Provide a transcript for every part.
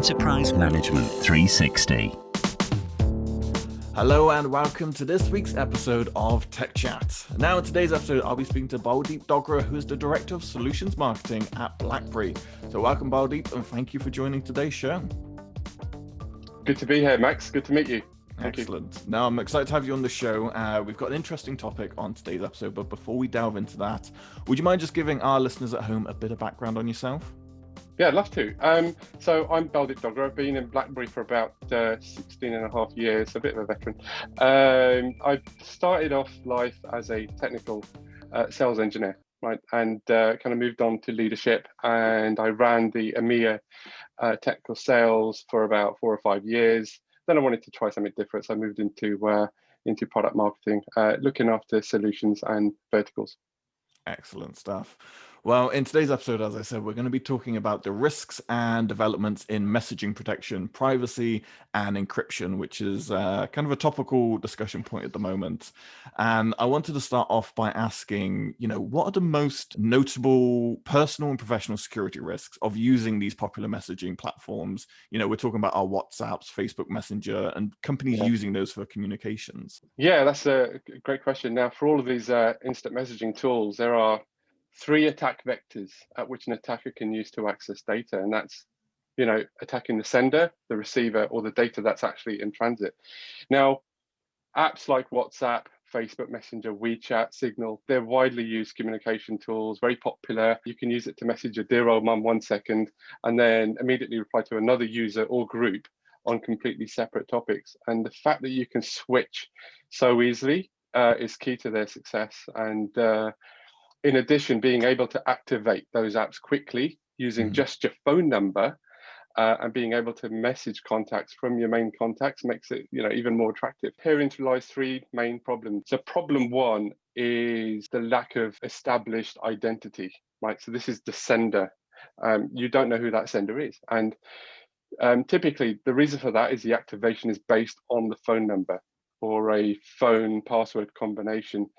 Enterprise Management 360. Hello and welcome to this week's episode of Tech Chat. Now in today's episode, I'll be speaking to Baldeep Dogra, who is the Director of Solutions Marketing at Blackberry. So welcome Baldeep, and thank you for joining today's show. Good to be here, Max. Good to meet you. Excellent. Now I'm excited to have you on the show. We've got an interesting topic on today's episode, but before we delve into that, would you mind just giving our listeners at home a bit of background on yourself? Yeah, I'd love to. So I'm Baldeep Dogra. I've been in Blackberry for about 16 and a half years, a bit of a veteran. I started off life as a technical sales engineer, right, and kind of moved on to leadership, and I ran the EMEA technical sales for about 4 or 5 years. Then I wanted to try something different, so I moved into product marketing, looking after solutions and verticals. Excellent stuff. Well, in today's episode, as I said, we're going to be talking about the risks and developments in messaging protection, privacy, and encryption, which is kind of a topical discussion point at the moment. And I wanted to start off by asking, what are the most notable personal and professional security risks of using these popular messaging platforms? We're talking about our WhatsApps, Facebook Messenger, and companies using those for communications. Yeah, that's a great question. Now, for all of these instant messaging tools, there are 3 attack vectors at which an attacker can use to access data, and that's attacking the sender, the receiver, or the data that's actually in transit. Now, apps like WhatsApp, Facebook Messenger, WeChat, Signal, they're widely used communication tools, very popular. You can use it to message your dear old mum 1 second and then immediately reply to another user or group on completely separate topics. And the fact that you can switch so easily is key to their success. And in addition, being able to activate those apps quickly using just your phone number and being able to message contacts from your main contacts makes it even more attractive. Herein lies 3 main problems. So problem 1 is the lack of established identity, right? So this is the sender. You don't know who that sender is. And typically, the reason for that is the activation is based on the phone number or a phone password combination.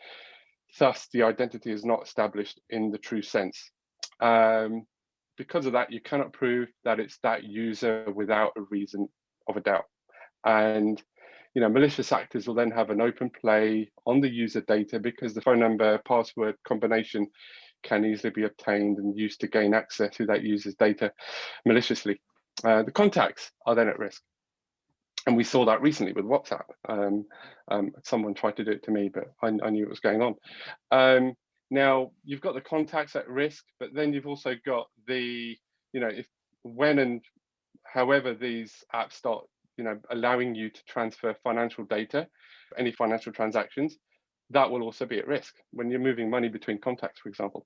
Thus, the identity is not established in the true sense. Because of that, you cannot prove that it's that user without a reason of a doubt. And malicious actors will then have an open play on the user data because the phone number password combination can easily be obtained and used to gain access to that user's data maliciously. The contacts are then at risk. And we saw that recently with WhatsApp. Someone tried to do it to me, but I knew what was going on. Now, you've got the contacts at risk, but then you've also got the, when and however these apps start, allowing you to transfer financial data, any financial transactions, that will also be at risk when you're moving money between contacts, for example.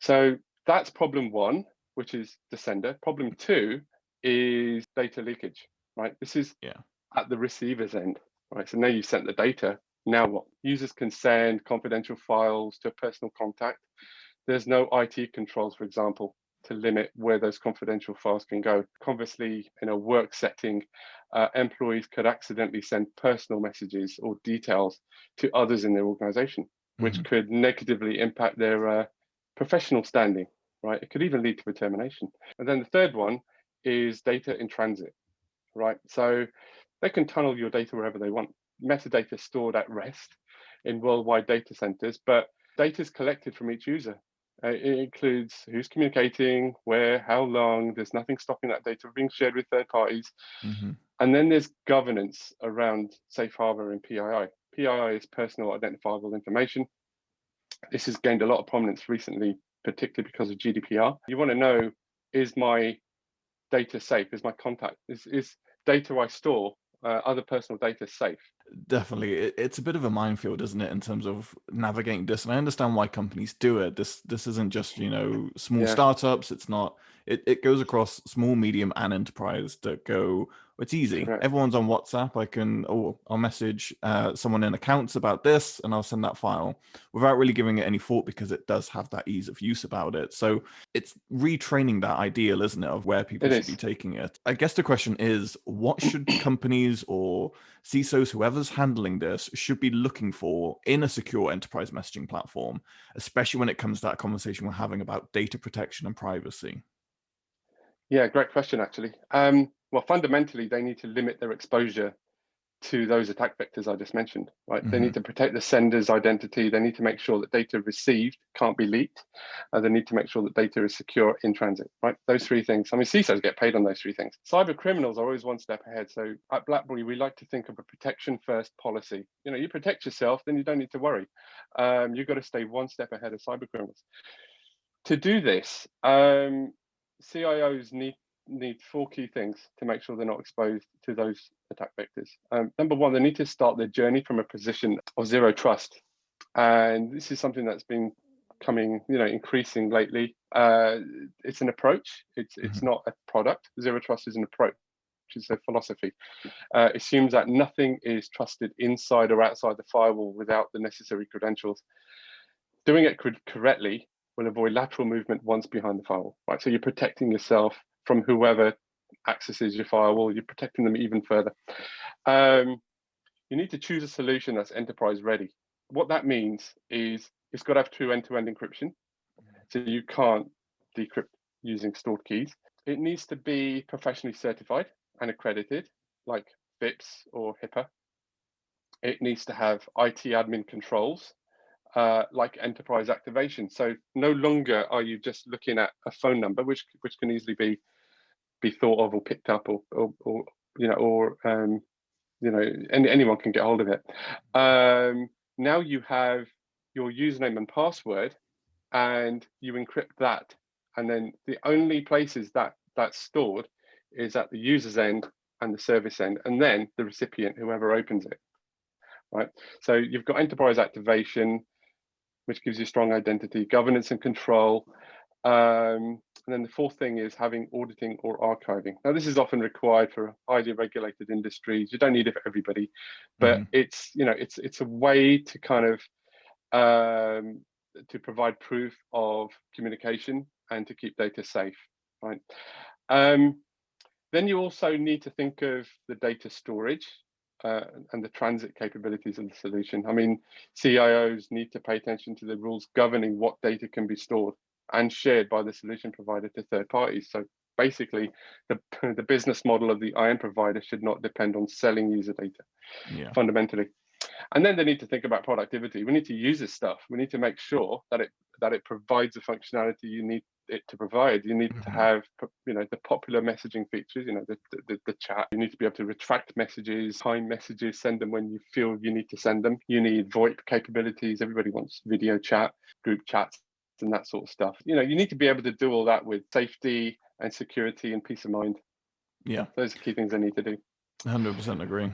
So that's problem 1, which is the sender. Problem 2 is data leakage. Right, this is at the receiver's end. Right, so now you've sent the data. Now what? Users can send confidential files to a personal contact. There's no IT controls, for example, to limit where those confidential files can go. Conversely, in a work setting, employees could accidentally send personal messages or details to others in their organization, which could negatively impact their professional standing. Right, it could even lead to a termination. And then the third one is data in transit. Right, so they can tunnel your data wherever they want. Metadata stored at rest in worldwide data centers, but data is collected from each user. It includes who's communicating, where, how long. There's nothing stopping that data being shared with third parties. And then there's governance around safe harbor and PII. PII is personal identifiable information. This has gained a lot of prominence recently, particularly because of GDPR. You want to know, is my data safe? Is my contact, is data I store, other personal data safe? Definitely. It's a bit of a minefield, isn't it, in terms of navigating this? And I understand why companies do it. This isn't just, small startups. It's not, it goes across small, medium, and enterprise that go, it's easy. Correct. Everyone's on WhatsApp. I'll message someone in accounts about this and I'll send that file without really giving it any thought because it does have that ease of use about it. So it's retraining that ideal, isn't it, of where people should be taking it. I guess the question is, what should companies or CISOs, whoever's handling this, should be looking for in a secure enterprise messaging platform, especially when it comes to that conversation we're having about data protection and privacy? Yeah, great question, actually. Well, fundamentally, they need to limit their exposure to those attack vectors I just mentioned, right? They need to protect the sender's identity. They need to make sure that data received can't be leaked. They need to make sure that data is secure in transit, right? Those three things. I mean, CISOs get paid on those three things. Cyber criminals are always one step ahead. So at Blackberry, we like to think of a protection first policy. You know, you protect yourself, then you don't need to worry. You've got to stay one step ahead of cyber criminals. To do this, CIOs need four key things to make sure they're not exposed to those attack vectors. Number one, they need to start their journey from a position of zero trust. And this is something that's been coming, increasing lately. It's an approach. It's not a product. Zero trust is an approach, which is a philosophy. Assumes that nothing is trusted inside or outside the firewall without the necessary credentials. Doing it correctly will avoid lateral movement once behind the firewall, right? So you're protecting yourself from whoever accesses your firewall. You're protecting them even further. You need to choose a solution that's enterprise ready. What that means is it's got to have true end-to-end encryption. So you can't decrypt using stored keys. It needs to be professionally certified and accredited, like FIPS or HIPAA. It needs to have IT admin controls, like enterprise activation. So no longer are you just looking at a phone number, which can easily be thought of or picked up, or anyone can get hold of it. Now you have your username and password, and you encrypt that, and then the only places that that's stored is at the user's end and the service end, and then the recipient, whoever opens it. Right. So you've got enterprise activation, which gives you strong identity, governance and control. And then the fourth thing is having auditing or archiving. Now, this is often required for highly regulated industries. You don't need it for everybody, but it's a way to kind of to provide proof of communication and to keep data safe, right? Then you also need to think of the data storage and the transit capabilities of the solution. I mean, CIOs need to pay attention to the rules governing what data can be stored and shared by the solution provider to third parties. So basically, the business model of the IAM provider should not depend on selling user data, fundamentally. And then they need to think about productivity. We need to use this stuff. We need to make sure that it provides the functionality you need it to provide. You need to have, the popular messaging features, the chat. You need to be able to retract messages, time messages, send them when you feel you need to send them. You need VoIP capabilities. Everybody wants video chat, group chats, and that sort of stuff. You need to be able to do all that with safety and security and peace of mind. Yeah. Those are key things I need to do. 100% agree.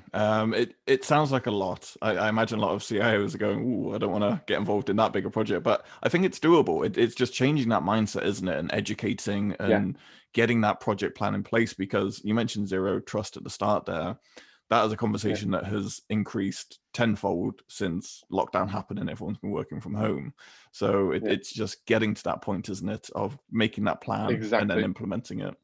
It sounds like a lot. I imagine a lot of CIOs are going, "Ooh, I don't want to get involved in that bigger project," but I think it's doable. It's just changing that mindset, isn't it? And educating and getting that project plan in place, because you mentioned zero trust at the start there. That is a conversation that has increased tenfold since lockdown happened and everyone's been working from home. So it's just getting to that point, isn't it, of making that plan and then implementing it.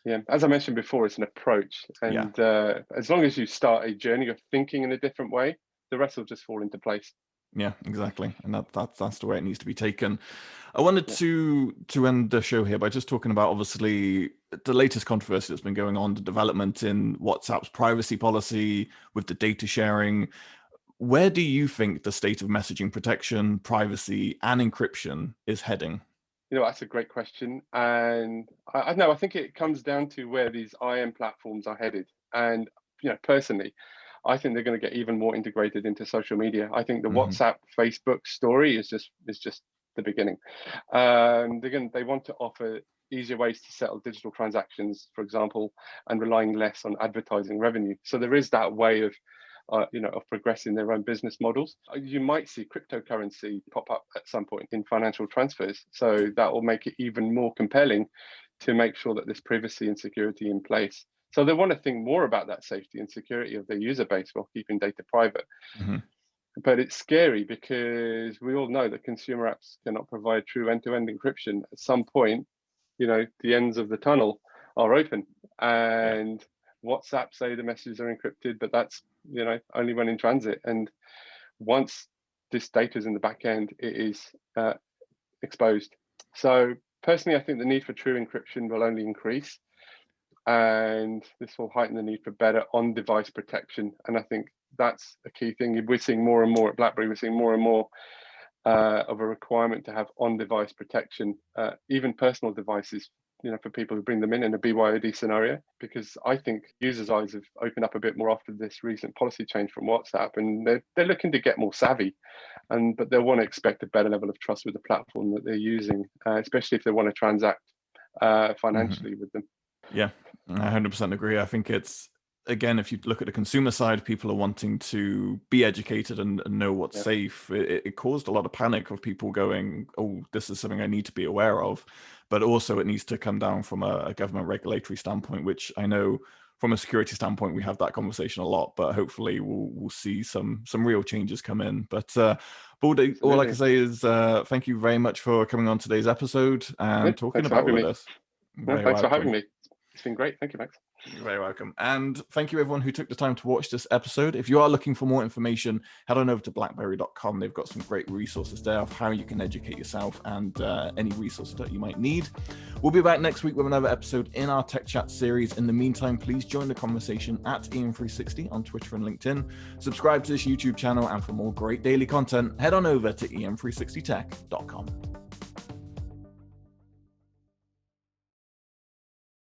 Yeah, as I mentioned before, it's an approach, and as long as you start a journey of thinking in a different way, the rest will just fall into place. Yeah, exactly, and that's the way it needs to be taken. I wanted to end the show here by just talking about, obviously, the latest controversy that's been going on, the development in WhatsApp's privacy policy with the data sharing. Where do you think the state of messaging protection, privacy, and encryption is heading? That's a great question. And I know, I think it comes down to where these IM platforms are headed. And, personally, I think they're going to get even more integrated into social media. I think the WhatsApp, Facebook story is just the beginning. They want to offer easier ways to settle digital transactions, for example, and relying less on advertising revenue. So there is that way of progressing their own business models. You might see cryptocurrency pop up at some point in financial transfers. So that will make it even more compelling to make sure that there's privacy and security in place. So they want to think more about that safety and security of their user base while keeping data private. But it's scary because we all know that consumer apps cannot provide true end-to-end encryption. At some point, the ends of the tunnel are open, and WhatsApp say the messages are encrypted, but that's only when in transit. And once this data is in the back end, it is exposed. So personally, I think the need for true encryption will only increase. and this will heighten the need for better on-device protection. And I think that's a key thing. We're seeing more and more at BlackBerry. We're seeing more and more of a requirement to have on-device protection, even personal devices, for people who bring them in a BYOD scenario, because I think users' eyes have opened up a bit more after this recent policy change from WhatsApp, and they're looking to get more savvy, but they'll want to expect a better level of trust with the platform that they're using, especially if they want to transact financially with them. Yeah, I 100% agree. I think it's, again, if you look at the consumer side, people are wanting to be educated and know what's safe. It caused a lot of panic of people going, oh, this is something I need to be aware of. But also it needs to come down from a government regulatory standpoint, which I know from a security standpoint, we have that conversation a lot, but hopefully we'll see some real changes come in. But Baldeep, all I can say is thank you very much for coming on today's episode and talking about all of this. Thanks for having me. It's been great. Thank you, Max. You're very welcome. And thank you everyone who took the time to watch this episode. If you are looking for more information, head on over to blackberry.com. They've got some great resources there of how you can educate yourself and any resources that you might need. We'll be back next week with another episode in our Tech Chat series. In the meantime, please join the conversation at EM360 on Twitter and LinkedIn. Subscribe to this YouTube channel, and for more great daily content, head on over to em360tech.com.